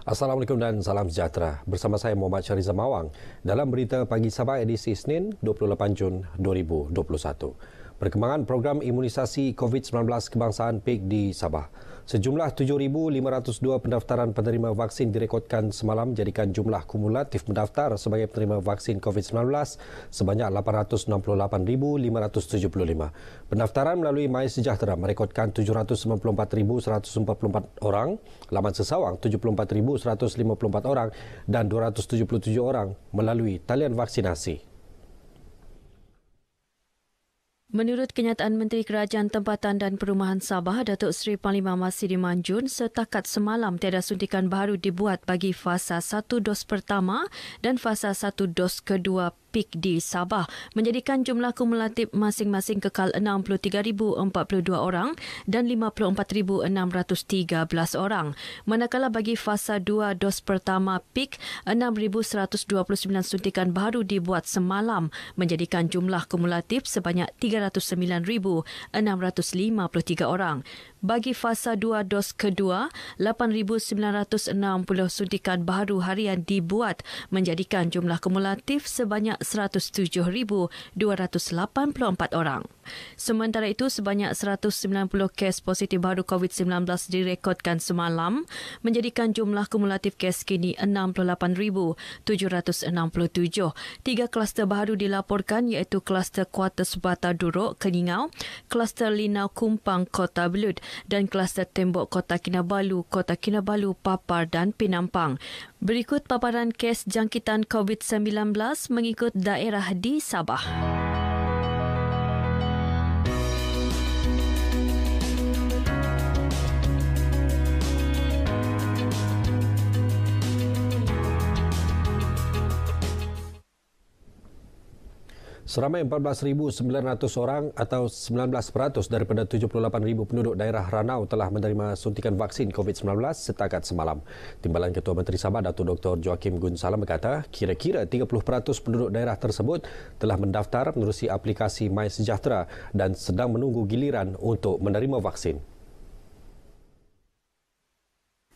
Assalamualaikum dan salam sejahtera. Bersama saya Muhammad Syariza Mawang dalam berita Pagi Sabah edisi Isnin 28 Jun 2021. Perkembangan program imunisasi COVID-19 kebangsaan PIK di Sabah. Sejumlah 7,502 pendaftaran penerima vaksin direkodkan semalam, jadikan jumlah kumulatif pendaftar sebagai penerima vaksin COVID-19 sebanyak 868,575. Pendaftaran melalui MySejahtera merekodkan 794,144 orang, laman sesawang 74,154 orang dan 277 orang melalui talian vaksinasi. Menurut kenyataan Menteri Kerajaan Tempatan dan Perumahan Sabah, Datuk Seri Panglima Masidi Manjun, setakat semalam tiada suntikan baru dibuat bagi fasa 1 dos pertama dan fasa 1 dos kedua PIK di Sabah, menjadikan jumlah kumulatif masing-masing kekal 63,042 orang dan 54,613 orang. Manakala bagi fasa 2 dos pertama PIK, 6,129 suntikan baru dibuat semalam, menjadikan jumlah kumulatif sebanyak 309,653 orang. Bagi fasa 2 dos kedua, 8,960 suntikan baru harian dibuat, menjadikan jumlah kumulatif sebanyak 107,284 orang. Sementara itu, sebanyak 190 kes positif baru COVID-19 direkodkan semalam, menjadikan jumlah kumulatif kes kini 68,767. 3 kluster baru dilaporkan, iaitu kluster Kuartus Bata Duruk, Keningau, kluster Linau Kumpang, Kota Belud dan kluster Tembok Kota Kinabalu, Papar dan Penampang. Berikut paparan kes jangkitan COVID-19 mengikut daerah di Sabah. Seramai 14,900 orang atau 19% daripada 78,000 penduduk daerah Ranau telah menerima suntikan vaksin COVID-19 setakat semalam. Timbalan Ketua Menteri Sabah, Datuk Dr. Joachim Gun Salam berkata, kira-kira 30% penduduk daerah tersebut telah mendaftar menerusi aplikasi MySejahtera dan sedang menunggu giliran untuk menerima vaksin.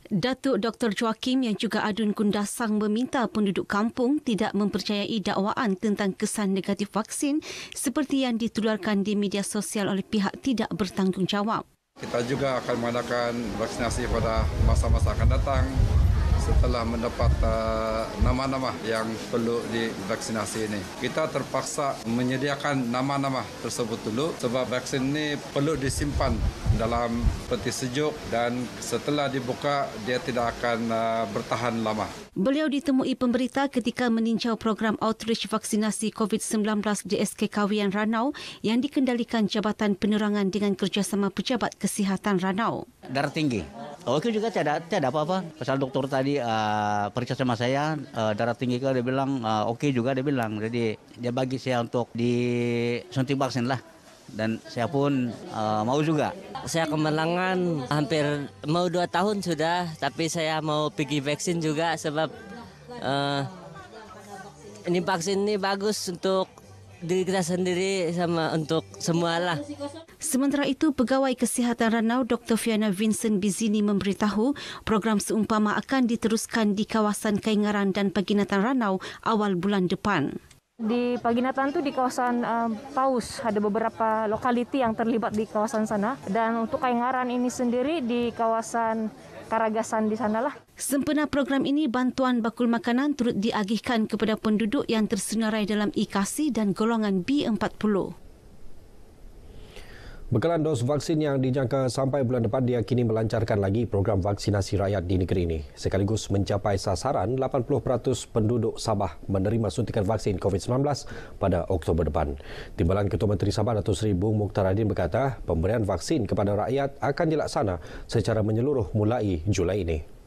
Datuk Dr. Joachim yang juga Adun Kundasang meminta penduduk kampung tidak mempercayai dakwaan tentang kesan negatif vaksin seperti yang ditularkan di media sosial oleh pihak tidak bertanggungjawab. Kita juga akan mengadakan vaksinasi pada masa-masa akan datang setelah mendapat nama-nama yang perlu divaksinasi ini. Kita terpaksa menyediakan nama-nama tersebut dulu sebab vaksin ini perlu disimpan dalam peti sejuk dan setelah dibuka dia tidak akan bertahan lama. Beliau ditemui pemberita ketika meninjau program outreach vaksinasi COVID-19 di SK Kawian Ranau yang dikendalikan Jabatan Penerangan dengan kerjasama Pejabat Kesihatan Ranau. Darah tinggi. Okey juga tiada apa-apa. Pasal doktor tadi periksa sama saya, darah tinggi dia bilang okey juga dia bilang. Jadi dia bagi saya untuk disuntik vaksin lah. Dan saya pun mau juga. Saya kemelangan hampir mau 2 tahun sudah, tapi saya mau pergi vaksin juga sebab ini vaksin ini bagus untuk diri kita sendiri sama untuk semua lah. Sementara itu, Pegawai Kesihatan Ranau Dr. Fiana Vincent Bizini memberitahu program seumpama akan diteruskan di kawasan Kaingaran dan Paginatan Ranau awal bulan depan. Di Paginatan tu di kawasan Paus ada beberapa lokaliti yang terlibat di kawasan sana, dan untuk Kaingaran ini sendiri di kawasan Karagasan di sanalah. Sempena program ini, bantuan bakul makanan turut diagihkan kepada penduduk yang tersenarai dalam IKASI dan golongan B40. Bekalan dos vaksin yang dijangka sampai bulan depan diyakini melancarkan lagi program vaksinasi rakyat di negeri ini, sekaligus mencapai sasaran 80% penduduk Sabah menerima suntikan vaksin COVID-19 pada Oktober depan. Timbalan Ketua Menteri Sabah, Datuk Seri Bung Mukhtaradin berkata, pemberian vaksin kepada rakyat akan dilaksana secara menyeluruh mulai Julai ini.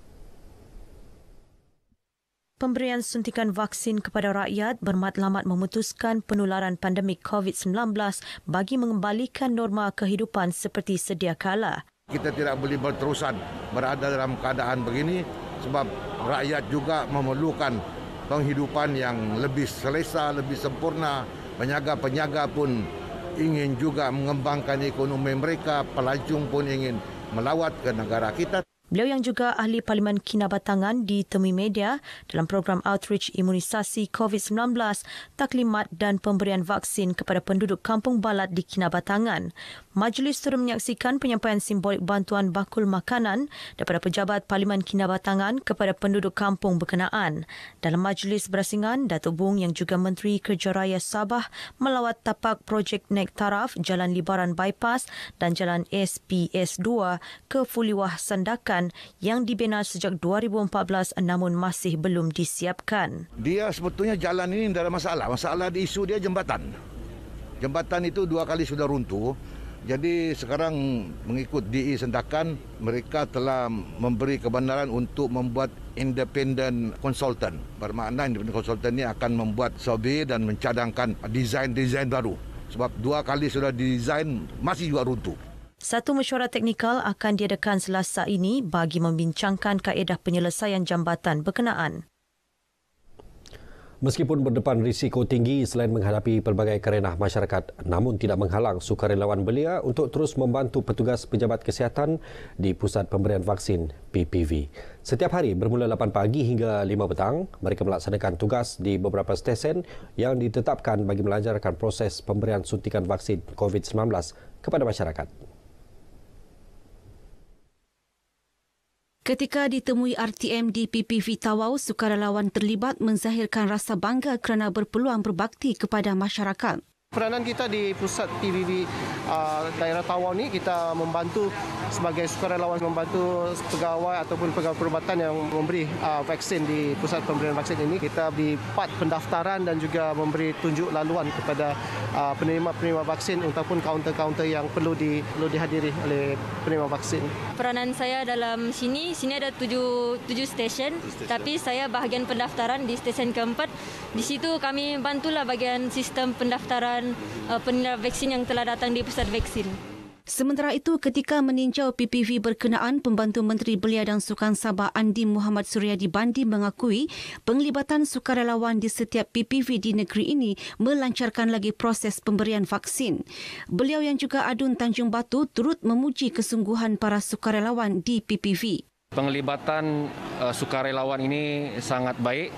Pemberian suntikan vaksin kepada rakyat bermatlamat memutuskan penularan pandemik COVID-19 bagi mengembalikan norma kehidupan seperti sedia kala. Kita tidak boleh berterusan berada dalam keadaan begini sebab rakyat juga memerlukan penghidupan yang lebih selesa, lebih sempurna. Peniaga-peniaga pun ingin juga mengembangkan ekonomi mereka, pelancong pun ingin melawat ke negara kita. Beliau yang juga ahli Parlimen Kinabatangan ditemui media dalam program outreach imunisasi COVID-19, taklimat dan pemberian vaksin kepada penduduk Kampung Balat di Kinabatangan. Majlis turut menyaksikan penyampaian simbolik bantuan bakul makanan daripada pejabat Parlimen Kinabatangan kepada penduduk kampung berkenaan. Dalam majlis berasingan, Datuk Bung yang juga Menteri Kerja Raya Sabah melawat tapak projek naik taraf Jalan Libaran Bypass dan Jalan SPS2 ke Fuliwah Sandakan yang dibina sejak 2014 namun masih belum disiapkan. Dia sebetulnya jalan ini tidak ada masalah. Masalah di isu dia jembatan. Jembatan itu 2 kali sudah runtuh. Jadi sekarang mengikut DI Sandakan, mereka telah memberi kebenaran untuk membuat independent consultant. Bermakna independent consultant ini akan membuat survey dan mencadangkan desain-desain baru. Sebab 2 kali sudah didesain, masih juga runtuh. Satu mesyuarat teknikal akan diadakan Selasa ini bagi membincangkan kaedah penyelesaian jambatan berkenaan. Meskipun berdepan risiko tinggi selain menghadapi pelbagai kerenah masyarakat, namun tidak menghalang sukarelawan belia untuk terus membantu petugas pejabat kesihatan di Pusat Pemberian Vaksin PPV. Setiap hari bermula 8 pagi hingga 5 petang, mereka melaksanakan tugas di beberapa stesen yang ditetapkan bagi melancarkan proses pemberian suntikan vaksin COVID-19 kepada masyarakat. Ketika ditemui RTM di PPV Tawau, sukarelawan terlibat menzahirkan rasa bangga kerana berpeluang berbakti kepada masyarakat. Peranan kita di pusat PBB daerah Tawau ni, kita membantu sebagai sukarelawan, membantu pegawai ataupun pegawai perubatan yang memberi vaksin di pusat pemberian vaksin ini. Kita di part pendaftaran dan juga memberi tunjuk laluan kepada penerima-penerima vaksin ataupun kaunter-kaunter yang perlu dihadiri oleh penerima vaksin. Peranan saya dalam sini ada 7 stesen, tapi saya bahagian pendaftaran di stesen keempat. Di situ kami bantulah bahagian sistem pendaftaran penerima vaksin yang telah datang di pusat vaksin. Sementara itu, ketika meninjau PPV berkenaan, Pembantu Menteri Belia dan Sukan Sabah Andi Muhammad Suryadi Bandi mengakui penglibatan sukarelawan di setiap PPV di negeri ini melancarkan lagi proses pemberian vaksin. Beliau yang juga Adun Tanjung Batu turut memuji kesungguhan para sukarelawan di PPV. Penglibatan sukarelawan ini sangat baik.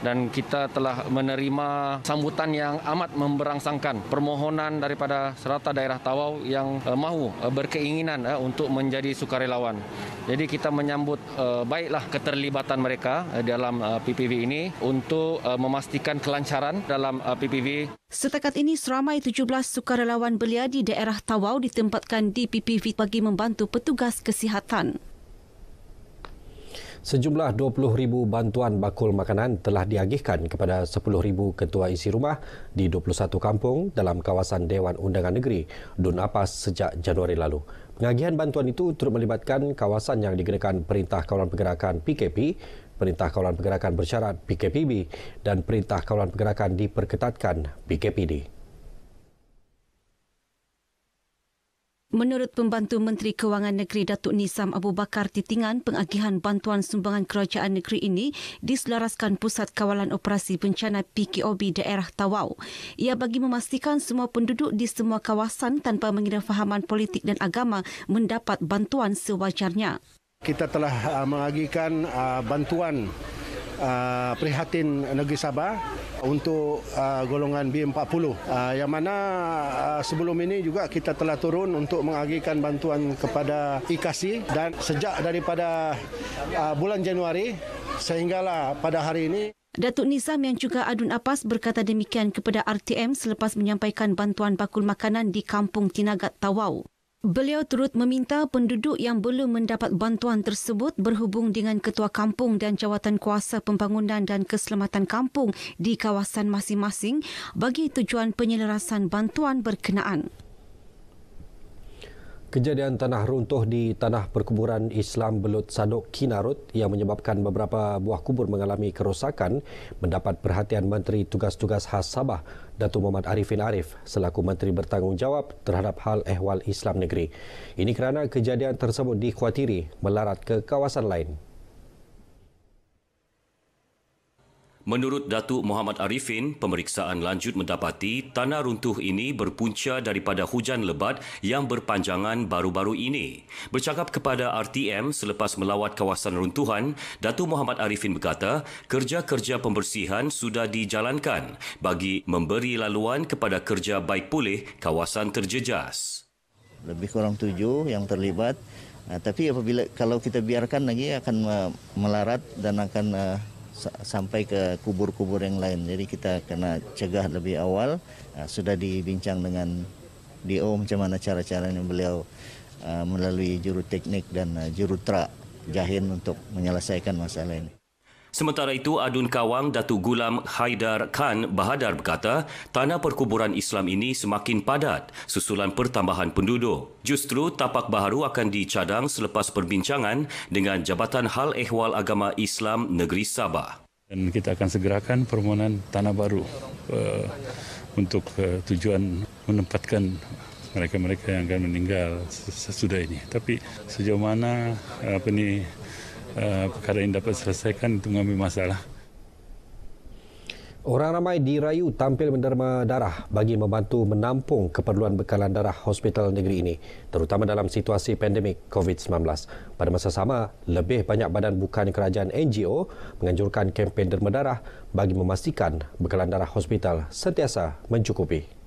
Dan kita telah menerima sambutan yang amat memberangsangkan permohonan daripada serata daerah Tawau yang mahu berkeinginan untuk menjadi sukarelawan. Jadi kita menyambut baiklah keterlibatan mereka dalam PPV ini untuk memastikan kelancaran dalam PPV. Setakat ini, seramai 17 sukarelawan belia di daerah Tawau ditempatkan di PPV bagi membantu petugas kesihatan. Sejumlah 20,000 bantuan bakul makanan telah diagihkan kepada 10,000 ketua isi rumah di 21 kampung dalam kawasan Dewan Undangan Negeri Dun Apas sejak Januari lalu. Pengagihan bantuan itu turut melibatkan kawasan yang digunakan Perintah Kawalan Pergerakan PKP, Perintah Kawalan Pergerakan Bersyarat PKPB dan Perintah Kawalan Pergerakan Diperketatkan PKPD. Menurut Pembantu Menteri Kewangan Negeri Datuk Nizam Abu Bakar Titingan, pengagihan bantuan sumbangan kerajaan negeri ini diselaraskan Pusat Kawalan Operasi Bencana PKOB daerah Tawau. Ia bagi memastikan semua penduduk di semua kawasan tanpa mengira fahaman politik dan agama mendapat bantuan sewajarnya. Kita telah mengagihkan bantuan prihatin negeri Sabah untuk golongan B40 yang mana sebelum ini juga kita telah turun untuk mengagihkan bantuan kepada IKASI dan sejak daripada bulan Januari sehinggalah pada hari ini. Datuk Nizam yang juga Adun Apas berkata demikian kepada RTM selepas menyampaikan bantuan bakul makanan di Kampung Tinagat Tawau. Beliau turut meminta penduduk yang belum mendapat bantuan tersebut berhubung dengan Ketua Kampung dan Jawatan Kuasa Pembangunan dan Keselamatan Kampung di kawasan masing-masing bagi tujuan penyelarasan bantuan berkenaan. Kejadian tanah runtuh di tanah perkuburan Islam Belut Sadok Kinarut yang menyebabkan beberapa buah kubur mengalami kerosakan mendapat perhatian Menteri Tugas-Tugas Khas Sabah Datuk Muhammad Arifin Arif selaku Menteri bertanggungjawab terhadap hal ehwal Islam negeri. Ini kerana kejadian tersebut dikhawatiri melarat ke kawasan lain. Menurut Datuk Muhammad Arifin, pemeriksaan lanjut mendapati tanah runtuh ini berpunca daripada hujan lebat yang berpanjangan baru-baru ini. Bercakap kepada RTM selepas melawat kawasan runtuhan, Datuk Muhammad Arifin berkata, kerja-kerja pembersihan sudah dijalankan bagi memberi laluan kepada kerja baik pulih kawasan terjejas. Lebih kurang 7 yang terlibat, tapi apabila kalau kita biarkan lagi akan melarat dan akan sampai ke kubur-kubur yang lain. Jadi kita kena cegah lebih awal. Sudah dibincang dengan DO macam mana cara-caranya beliau melalui juruteknik dan jurutera Jahin untuk menyelesaikan masalah ini. Sementara itu, Adun Kawang Datuk Gulam Haidar Khan Bahadar berkata, tanah perkuburan Islam ini semakin padat susulan pertambahan penduduk. Justru tapak baharu akan dicadang selepas perbincangan dengan Jabatan Hal Ehwal Agama Islam Negeri Sabah. Dan kita akan segerakan permohonan tanah baru untuk tujuan menempatkan mereka-mereka yang akan meninggal sesudah ini. Tapi sejauh mana perkara ini dapat selesaikan itu mengambil masalah. Orang ramai dirayu tampil menderma darah bagi membantu menampung keperluan bekalan darah hospital negeri ini, terutama dalam situasi pandemik COVID-19. Pada masa sama, lebih banyak badan bukan kerajaan NGO menganjurkan kempen derma darah bagi memastikan bekalan darah hospital sentiasa mencukupi.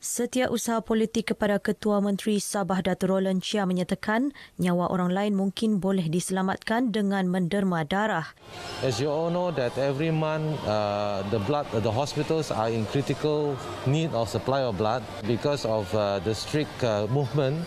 Setiausaha politik kepada Ketua Menteri Sabah Datuk Roland Chia menyatakan nyawa orang lain mungkin boleh diselamatkan dengan menderma darah. As you all know that every month the hospitals are in critical need of supply of blood because of the strict movement.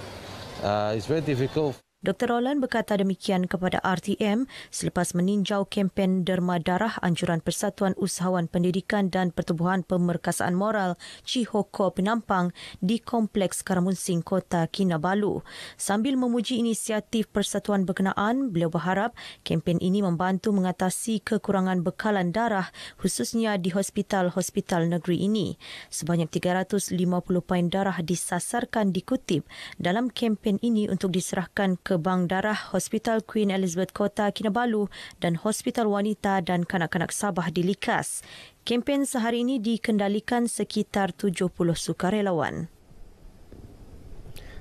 It's very difficult. Dr. Roland berkata demikian kepada RTM selepas meninjau kempen derma darah anjuran Persatuan Usahawan Pendidikan dan Pertubuhan Pemerkasaan Moral Chihoko Penampang di Kompleks Karamunsing Kota Kinabalu. Sambil memuji inisiatif persatuan berkenaan, beliau berharap kempen ini membantu mengatasi kekurangan bekalan darah khususnya di hospital-hospital negeri ini. Sebanyak 350 poin darah disasarkan dikutip dalam kempen ini untuk diserahkan ke Bank Darah Hospital Queen Elizabeth Kota Kinabalu dan Hospital Wanita dan Kanak-kanak Sabah di Likas. Kempen sehari ini dikendalikan sekitar 70 sukarelawan.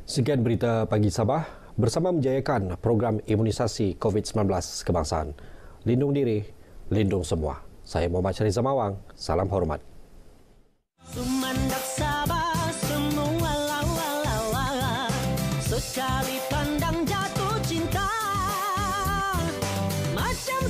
Sekian berita pagi Sabah bersama menjayakan program imunisasi COVID-19 kebangsaan. Lindung diri, lindung semua. Saya Muhammad Syariza Mawang. Salam hormat. Sumandak Sabah semua lawa-lawa, sekali pandang jatuh cinta macam